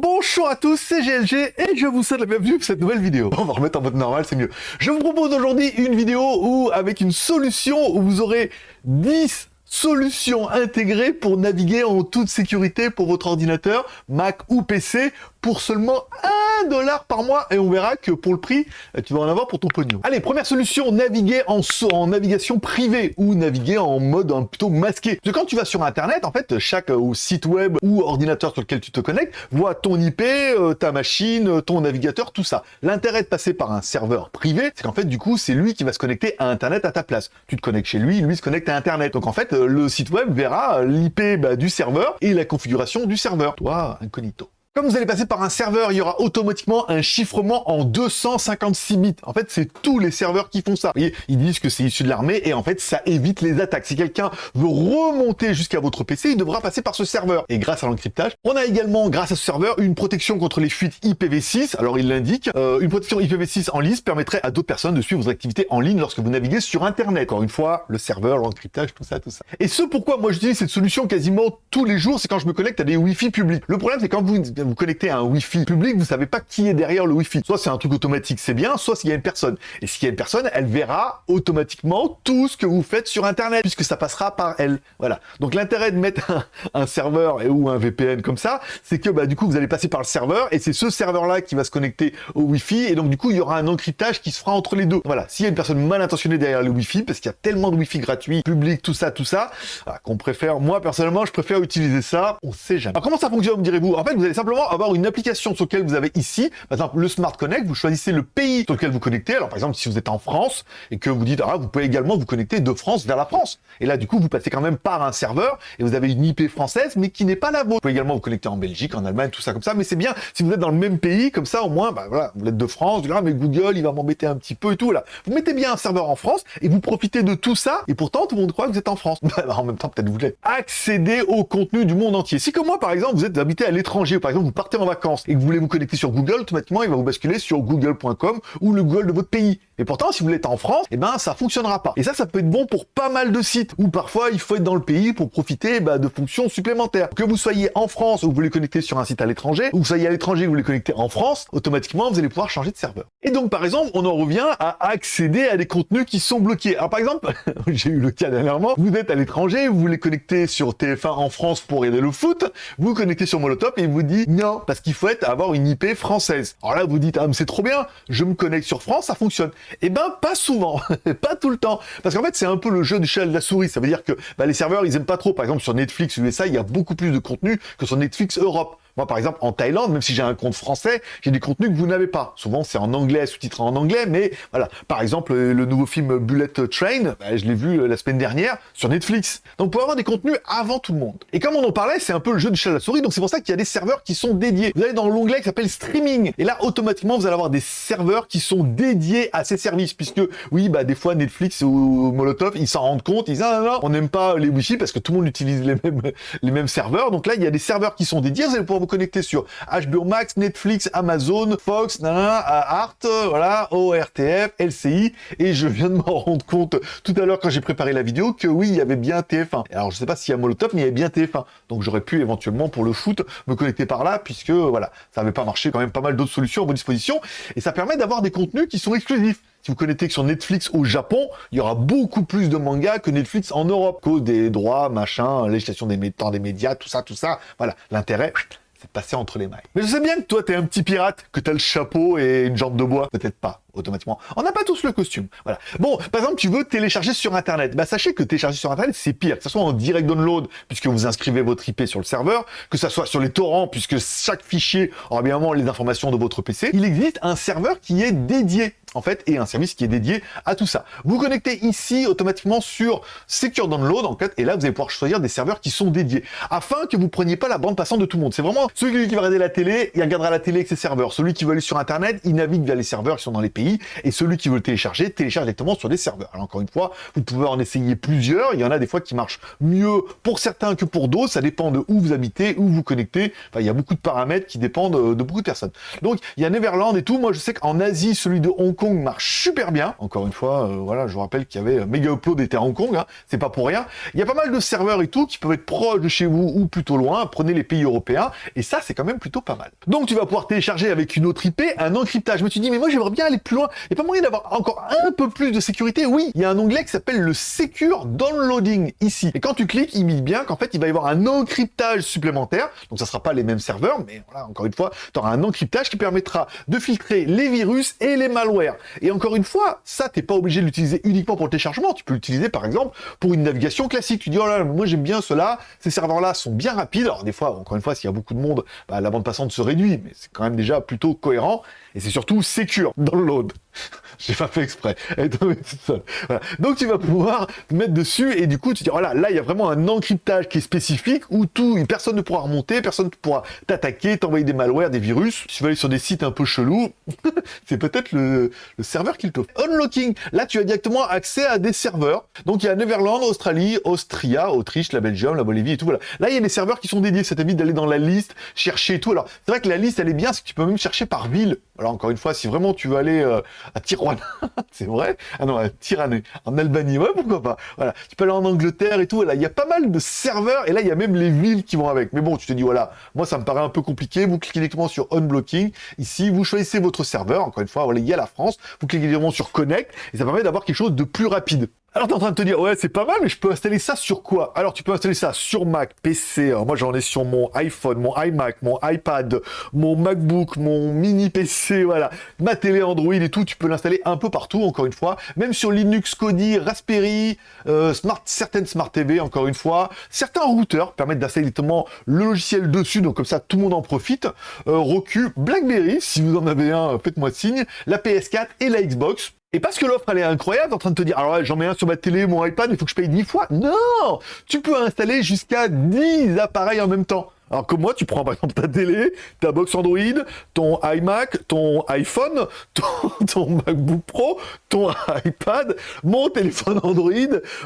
Bonjour à tous, c'est GLG et je vous souhaite la bienvenue pour cette nouvelle vidéo. On va remettre en mode normal, c'est mieux. Je vous propose aujourd'hui une vidéo où, avec une solution où vous aurez 10 solutions intégrées pour naviguer en toute sécurité pour votre ordinateur, Mac ou PC, pour seulement $1 par mois, et on verra que pour le prix, tu vas en avoir pour ton pognon. Allez, première solution, naviguer en navigation privée ou naviguer en mode plutôt masqué. Parce que quand tu vas sur Internet, en fait, chaque site web ou ordinateur sur lequel tu te connectes voit ton IP, ta machine, ton navigateur, tout ça. L'intérêt de passer par un serveur privé, c'est qu'en fait, du coup, c'est lui qui va se connecter à Internet à ta place. Tu te connectes chez lui, lui se connecte à Internet. Donc en fait, le site web verra l'IP du serveur et la configuration du serveur. Toi, incognito. Comme vous allez passer par un serveur, il y aura automatiquement un chiffrement en 256 bits. En fait, c'est tous les serveurs qui font ça. Vous voyez, ils disent que c'est issu de l'armée et en fait, ça évite les attaques. Si quelqu'un veut remonter jusqu'à votre PC, il devra passer par ce serveur. Et grâce à l'encryptage, on a également, grâce à ce serveur, une protection contre les fuites IPv6. Alors, il l'indique, une protection IPv6 en liste permettrait à d'autres personnes de suivre vos activités en ligne lorsque vous naviguez sur Internet. Encore une fois, le serveur, l'encryptage, tout ça, tout ça. Et ce pourquoi moi j'utilise cette solution quasiment tous les jours, c'est quand je me connecte à des Wi-Fi publics. Le problème, c'est quand vous connectez à un Wi-Fi public, vous savez pas qui est derrière le Wi-Fi. Soit c'est un truc automatique, c'est bien, soit s'il y a une personne. Et s'il y a une personne, elle verra automatiquement tout ce que vous faites sur Internet, puisque ça passera par elle. Voilà. Donc l'intérêt de mettre un serveur ou un VPN comme ça, c'est que du coup vous allez passer par le serveur, et c'est ce serveur-là qui va se connecter au Wi-Fi, et donc du coup il y aura un encryptage qui se fera entre les deux. Voilà. S'il y a une personne mal intentionnée derrière le Wi-Fi, parce qu'il y a tellement de Wi-Fi gratuits, publics, tout ça, voilà, qu'on préfère, moi personnellement, je préfère utiliser ça, on sait jamais. Alors comment ça fonctionne, me direz-vous? En fait, vous allez simplement avoir une application sur laquelle vous avez ici, par exemple le Smart Connect, vous choisissez le pays sur lequel vous connectez. Alors par exemple, si vous êtes en France et que vous dites, vous pouvez également vous connecter de France vers la France. Et là, du coup, vous passez quand même par un serveur et vous avez une IP française, mais qui n'est pas la vôtre. Vous pouvez également vous connecter en Belgique, en Allemagne, tout ça comme ça, mais c'est bien si vous êtes dans le même pays, comme ça au moins, voilà, vous êtes de France, vous dites, mais Google, il va m'embêter un petit peu et tout, là. Vous mettez bien un serveur en France et vous profitez de tout ça, et pourtant, tout le monde croit que vous êtes en France. En même temps, peut-être vous voulez accéder au contenu du monde entier. Si comme moi, par exemple, vous êtes habité à l'étranger, ou par exemple, vous partez en vacances et que vous voulez vous connecter sur Google, automatiquement, il va vous basculer sur google.com ou le Google de votre pays. Et pourtant, si vous l'êtes en France, ça fonctionnera pas. Et ça peut être bon pour pas mal de sites, où parfois, il faut être dans le pays pour profiter de fonctions supplémentaires. Que vous soyez en France ou vous voulez connecter sur un site à l'étranger, ou que vous soyez à l'étranger et vous voulez connecter en France, automatiquement, vous allez pouvoir changer de serveur. Et donc, par exemple, on en revient à accéder à des contenus qui sont bloqués. Alors, par exemple, j'ai eu le cas dernièrement, vous êtes à l'étranger, vous voulez connecter sur TF1 en France pour regarder le foot, vous connectez sur Molotov et il vous dit non, parce qu'il faut avoir une IP française. Alors là, vous dites, mais c'est trop bien, je me connecte sur France, ça fonctionne. Eh pas souvent, pas tout le temps. Parce qu'en fait, c'est un peu le jeu du chat et de la souris. Ça veut dire que les serveurs, ils aiment pas trop. Par exemple, sur Netflix USA, il y a beaucoup plus de contenu que sur Netflix Europe. Moi, par exemple, en Thaïlande, même si j'ai un compte français, j'ai des contenus que vous n'avez pas. Souvent, c'est en anglais, sous-titré en anglais, mais voilà. Par exemple, le nouveau film Bullet Train, je l'ai vu la semaine dernière sur Netflix. Donc, vous pouvez avoir des contenus avant tout le monde. Et comme on en parlait, c'est un peu le jeu du chat et de la souris, donc c'est pour ça qu'il y a des serveurs qui sont dédiés. Vous allez dans l'onglet qui s'appelle Streaming, et là, automatiquement, vous allez avoir des serveurs qui sont dédiés à ces services, puisque, oui, des fois, Netflix ou Molotov, ils s'en rendent compte, ils disent, non, on n'aime pas les Wi-Fi parce que tout le monde utilise les mêmes serveurs. Donc là, il y a des serveurs qui sont dédiés, vous allez pouvoir vous connecter sur HBO Max, Netflix, Amazon, Fox, Art, voilà, ORTF, LCI, et je viens de m'en rendre compte tout à l'heure quand j'ai préparé la vidéo que oui, il y avait bien TF1. Alors je sais pas s'il y a Molotov, mais il y avait bien TF1. Donc j'aurais pu éventuellement pour le foot me connecter par là, puisque voilà, ça n'avait pas marché, quand même pas mal d'autres solutions à vos dispositions, et ça permet d'avoir des contenus qui sont exclusifs. Si vous connectez sur Netflix au Japon, il y aura beaucoup plus de mangas que Netflix en Europe. Cause des droits, machin, législation des médias, tout ça. Voilà, l'intérêt, c'est de passer entre les mailles. Mais je sais bien que toi, t'es un petit pirate, que t'as le chapeau et une jambe de bois. Peut-être pas, automatiquement. On n'a pas tous le costume. Voilà. Bon, par exemple, tu veux télécharger sur Internet. Sachez que télécharger sur Internet, c'est pire. Que ce soit en direct download, puisque vous inscrivez votre IP sur le serveur, que ce soit sur les torrents, puisque chaque fichier aura bien évidemment les informations de votre PC. Il existe un serveur qui est dédié, en fait, et un service qui est dédié à tout ça. Vous connectez ici automatiquement sur Secure Download, en fait, et là, vous allez pouvoir choisir des serveurs qui sont dédiés, afin que vous preniez pas la bande passante de tout le monde. C'est vraiment celui qui va regarder la télé, il regardera la télé avec ses serveurs. Celui qui veut aller sur Internet, il navigue vers les serveurs qui sont dans les pays, et celui qui veut le télécharger, télécharge directement sur des serveurs. Alors encore une fois, vous pouvez en essayer plusieurs, il y en a des fois qui marchent mieux pour certains que pour d'autres, ça dépend de où vous habitez, où vous connectez, enfin, il y a beaucoup de paramètres qui dépendent de beaucoup de personnes. Donc, il y a Neverland et tout, moi je sais qu'en Asie, celui de Hong Kong, Kong marche super bien. Encore une fois, voilà, je vous rappelle qu'il y avait Mega Upload était à Hong Kong, hein, c'est pas pour rien. Il y a pas mal de serveurs et tout qui peuvent être proches de chez vous ou plutôt loin. Prenez les pays européens et ça, c'est quand même plutôt pas mal. Donc tu vas pouvoir télécharger avec une autre IP un encryptage. Je me suis dit, mais moi j'aimerais bien aller plus loin. Il n'y a pas moyen d'avoir encore un peu plus de sécurité? Oui, il y a un onglet qui s'appelle le Secure Downloading ici. Et quand tu cliques, il dit bien qu'en fait, il va y avoir un encryptage supplémentaire. Donc ça sera pas les mêmes serveurs, mais voilà, encore une fois, tu auras un encryptage qui permettra de filtrer les virus et les malwares. Et encore une fois, ça, t'es pas obligé de l'utiliser uniquement pour le téléchargement. Tu peux l'utiliser par exemple pour une navigation classique. Tu dis, oh là, moi j'aime bien cela, ces serveurs-là sont bien rapides. Alors des fois, encore une fois, s'il y a beaucoup de monde, bah, la bande passante se réduit, mais c'est quand même déjà plutôt cohérent. Et c'est surtout secure, download. J'ai pas fait exprès. Voilà. Donc tu vas pouvoir te mettre dessus et du coup tu dis voilà, là il y a vraiment un encryptage qui est spécifique où personne ne pourra remonter, personne ne pourra t'attaquer, t'envoyer des malwares, des virus. Si tu vas aller sur des sites un peu chelous, c'est peut-être le serveur qui le t'offre. Unlocking, là tu as directement accès à des serveurs. Donc il y a Neverland, Australie, Austria, Autriche, la Belgium, la Bolivie et tout. Voilà. Là il y a des serveurs qui sont dédiés. Ça t'invite d'aller dans la liste, chercher et tout. Alors c'est vrai que la liste elle est bien, c'est que tu peux même chercher par ville. Alors encore une fois, si vraiment tu veux aller à Tijuana, c'est vrai. Ah non, à Tirana, en Albanie, ouais, pourquoi pas. Voilà, tu peux aller en Angleterre et tout. Là, il y a pas mal de serveurs et là, il y a même les villes qui vont avec. Mais bon, tu te dis voilà, moi ça me paraît un peu compliqué. Vous cliquez directement sur Unblocking. Ici, vous choisissez votre serveur. Encore une fois, voilà, il y a la France. Vous cliquez directement sur Connect et ça permet d'avoir quelque chose de plus rapide. Alors t'es en train de te dire, ouais c'est pas mal, mais je peux installer ça sur quoi? Alors tu peux installer ça sur Mac, PC, alors moi j'en ai sur mon iPhone, mon iMac, mon iPad, mon MacBook, mon mini PC, voilà, ma télé Android et tout, tu peux l'installer un peu partout, encore une fois, même sur Linux, Kodi, Raspberry, certaines Smart TV, encore une fois, certains routeurs permettent d'installer directement le logiciel dessus, donc comme ça tout le monde en profite, Roku, BlackBerry, si vous en avez un, faites-moi signe, la PS4 et la Xbox. Et parce que l'offre elle est incroyable, t'es en train de te dire, alors ouais, j'en mets un sur ma télé, mon iPad, il faut que je paye 10 fois. Non! Tu peux installer jusqu'à 10 appareils en même temps. Alors que moi, tu prends par exemple ta télé, ta box Android, ton iMac, ton iPhone, ton MacBook Pro, ton iPad, mon téléphone Android,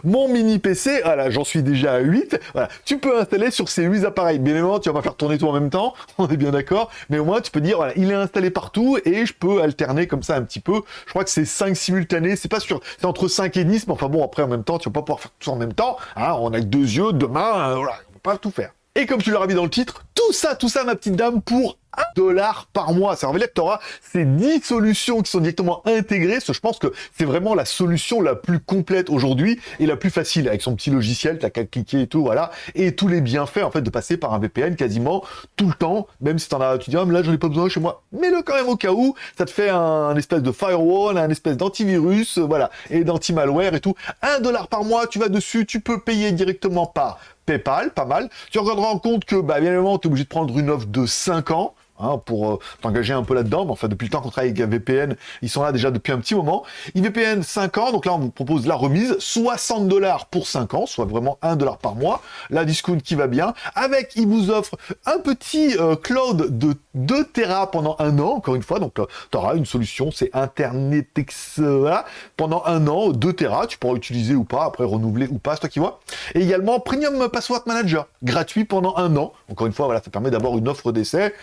mon mini PC, voilà, j'en suis déjà à 8. Voilà, tu peux installer sur ces 8 appareils. Bien évidemment, tu vas pas faire tourner tout en même temps, on est bien d'accord, mais au moins tu peux dire, voilà, il est installé partout et je peux alterner comme ça un petit peu. Je crois que c'est 5 simultanés, c'est pas sûr, c'est entre 5 et 10, mais enfin bon, après en même temps, tu vas pas pouvoir faire tout ça en même temps. Hein, on a que 2 yeux, 2 mains, voilà, on peut pas tout faire. Et comme tu l'auras mis dans le titre, tout ça, ma petite dame, pour $1 par mois. Ça veut dire que tu auras ces 10 solutions qui sont directement intégrées. Je pense que c'est vraiment la solution la plus complète aujourd'hui et la plus facile. Avec son petit logiciel, t'as qu'à cliquer et tout, voilà. Et tous les bienfaits, en fait, de passer par un VPN quasiment tout le temps. Même si tu dis, ah, mais là, j'en ai pas besoin chez moi. Mets-le quand même au cas où. Ça te fait un espèce de firewall, un espèce d'antivirus, voilà. Et d'anti-malware et tout. $1 par mois, tu vas dessus, tu peux payer directement par PayPal, pas mal. Tu regarderas en compte que, bah, bien évidemment, tu es obligé de prendre une offre de 5 ans. Hein, pour t'engager un peu là-dedans, mais enfin depuis le temps qu'on travaille avec VPN, ils sont là déjà depuis un petit moment. IVPN 5 ans, donc là on vous propose la remise, $60 pour 5 ans, soit vraiment $1 par mois, la discount qui va bien, avec ils vous offrent un petit cloud de 2 Tera pendant 1 an, encore une fois, donc tu auras une solution, c'est Internetex, voilà, pendant 1 an, 2 Tera, tu pourras utiliser ou pas, après renouveler ou pas, c'est toi qui vois. Et également Premium Password Manager, gratuit pendant 1 an, encore une fois, voilà, ça permet d'avoir une offre d'essai,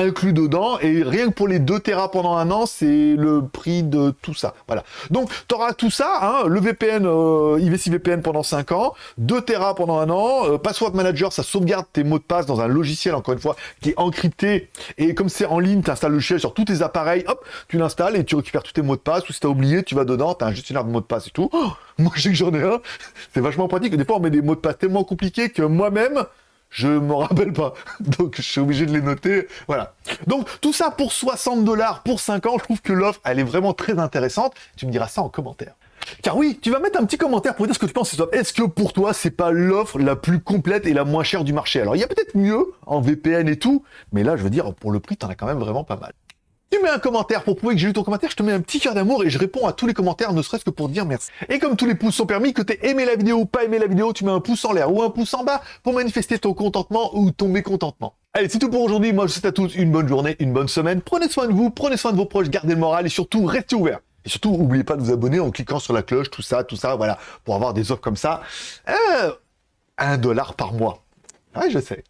inclus dedans, et rien que pour les 2 Tera pendant 1 an, c'est le prix de tout ça. Voilà. Donc, tu auras tout ça, hein, le VPN, IVC VPN pendant 5 ans, 2 Tera pendant 1 an, Password Manager, ça sauvegarde tes mots de passe dans un logiciel, encore une fois, qui est encrypté, et comme c'est en ligne, tu installes le logiciel sur tous tes appareils, hop, tu l'installes et tu récupères tous tes mots de passe, ou si tu as oublié, tu vas dedans, tu as un gestionnaire de mots de passe et tout. Oh, moi, je sais que j'en ai un, c'est vachement pratique, des fois, on met des mots de passe tellement compliqués que moi-même, je m'en rappelle pas, donc je suis obligé de les noter, voilà. Donc tout ça pour $60 pour 5 ans, je trouve que l'offre, elle est vraiment très intéressante, tu me diras ça en commentaire. Car oui, tu vas mettre un petit commentaire pour dire ce que tu penses de cette offre. Est-ce que pour toi, c'est pas l'offre la plus complète et la moins chère du marché? Alors il y a peut-être mieux en VPN et tout, mais là je veux dire, pour le prix, t'en as quand même vraiment pas mal. Tu mets un commentaire pour prouver que j'ai lu ton commentaire, je te mets un petit cœur d'amour et je réponds à tous les commentaires, ne serait-ce que pour dire merci. Et comme tous les pouces sont permis, que t'aies aimé la vidéo ou pas aimé la vidéo, tu mets un pouce en l'air ou un pouce en bas pour manifester ton contentement ou ton mécontentement. Allez, c'est tout pour aujourd'hui. Moi, je vous souhaite à tous une bonne journée, une bonne semaine. Prenez soin de vous, prenez soin de vos proches, gardez le moral et surtout, restez ouverts. Et surtout, n'oubliez pas de vous abonner en cliquant sur la cloche, tout ça, voilà, pour avoir des offres comme ça. $1 par mois. Ouais, je sais.